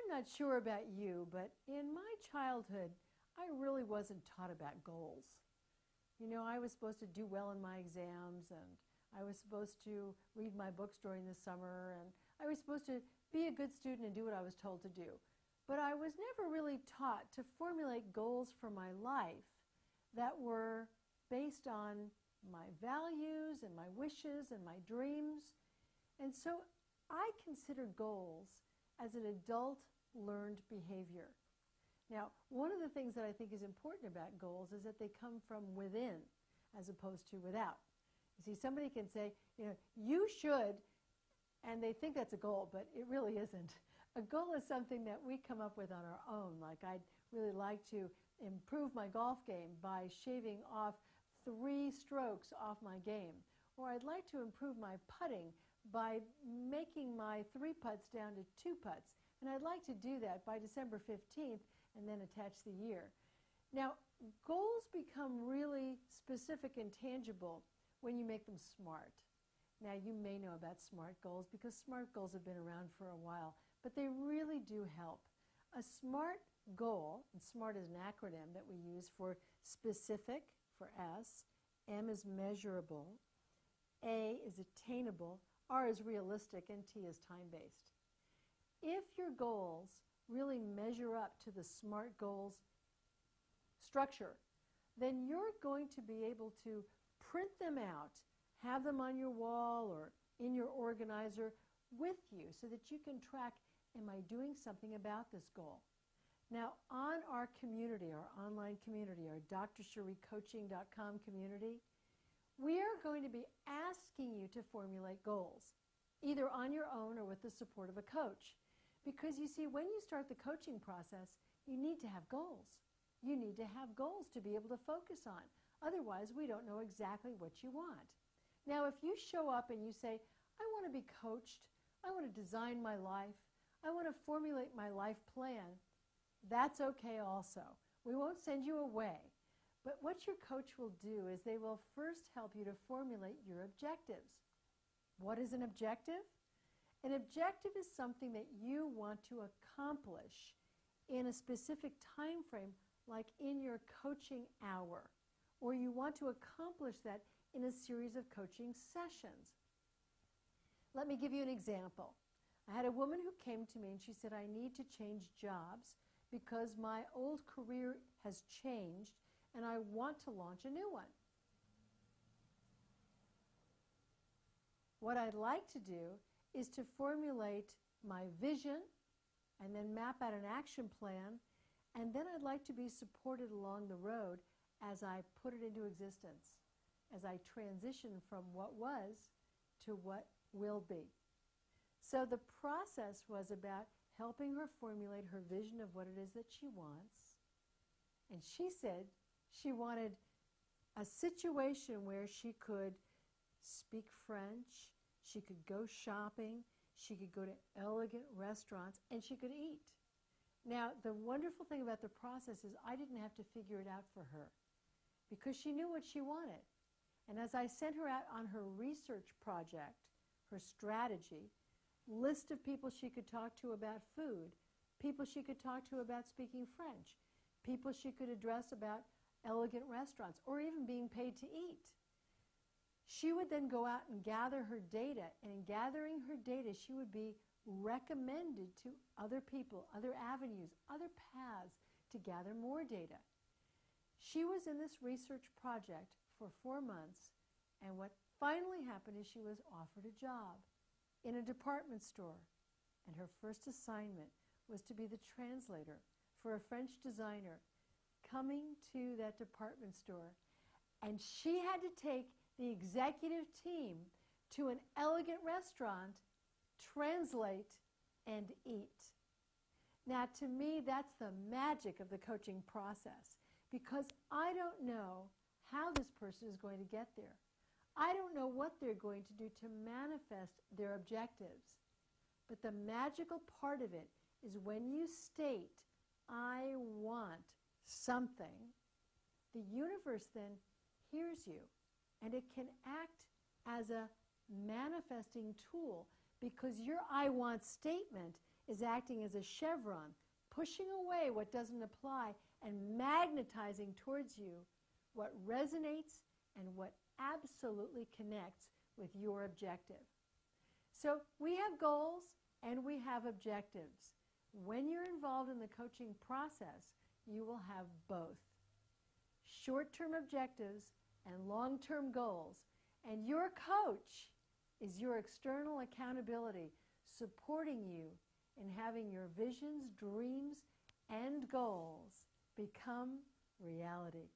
I'm not sure about you, but in my childhood, I really wasn't taught about goals. You know, I was supposed to do well in my exams, and I was supposed to read my books during the summer, and I was supposed to be a good student and do what I was told to do. But I was never really taught to formulate goals for my life that were based on my values and my wishes and my dreams. And so I consider goals as an adult learned behavior. Now, one of the things that I think is important about goals is that they come from within as opposed to without. You see, somebody can say, you know, you should, and they think that's a goal, but it really isn't. A goal is something that we come up with on our own. Like, I'd really like to improve my golf game by shaving off 3 strokes off my game. Or I'd like to improve my putting by making my 3 putts down to 2 putts. And I'd like to do that by December 15th and then attach the year. Now, goals become really specific and tangible when you make them SMART. Now, you may know about SMART goals because SMART goals have been around for a while, but they really do help. A SMART goal, and SMART is an acronym that we use for specific, for S, M is measurable, A is attainable, R is realistic, and T is time-based. If your goals really measure up to the SMART goals structure, then you're going to be able to print them out, have them on your wall or in your organizer with you so that you can track, am I doing something about this goal? Now, on our community, our online community, our drcheriecoaching.com community, we are going to be asking you to formulate goals, either on your own or with the support of a coach. Because you see, when you start the coaching process, you need to have goals. You need to have goals to be able to focus on. Otherwise, we don't know exactly what you want. Now, if you show up and you say, I want to be coached, I want to design my life, I want to formulate my life plan, that's okay also. We won't send you away. But what your coach will do is they will first help you to formulate your objectives. What is an objective? An objective is something that you want to accomplish in a specific time frame, like in your coaching hour, or you want to accomplish that in a series of coaching sessions. Let me give you an example. I had a woman who came to me and she said, I need to change jobs because my old career has changed and I want to launch a new one. What I'd like to do is to formulate my vision and then map out an action plan, and then I'd like to be supported along the road as I put it into existence, as I transition from what was to what will be. So the process was about helping her formulate her vision of what it is that she wants. And she said she wanted a situation where she could speak French, she could go shopping, she could go to elegant restaurants, and she could eat. Now, the wonderful thing about the process is I didn't have to figure it out for her because she knew what she wanted. And as I sent her out on her research project, her strategy, list of people she could talk to about food, people she could talk to about speaking French, people she could address about elegant restaurants, or even being paid to eat. She would then go out and gather her data, and in gathering her data, she would be recommended to other people, other avenues, other paths to gather more data. She was in this research project for 4 months, and what finally happened is she was offered a job in a department store, and her first assignment was to be the translator for a French designer coming to that department store, and she had to take the executive team to an elegant restaurant, translate, and eat. Now, to me, that's the magic of the coaching process, because I don't know how this person is going to get there. I don't know what they're going to do to manifest their objectives. But the magical part of it is when you state, I want something, the universe then hears you, and it can act as a manifesting tool because your I want statement is acting as a chevron, pushing away what doesn't apply and magnetizing towards you what resonates and what absolutely connects with your objective. So we have goals and we have objectives. When you're involved in the coaching process, you will have both short-term objectives and long-term goals. And your coach is your external accountability, supporting you in having your visions, dreams, and goals become reality.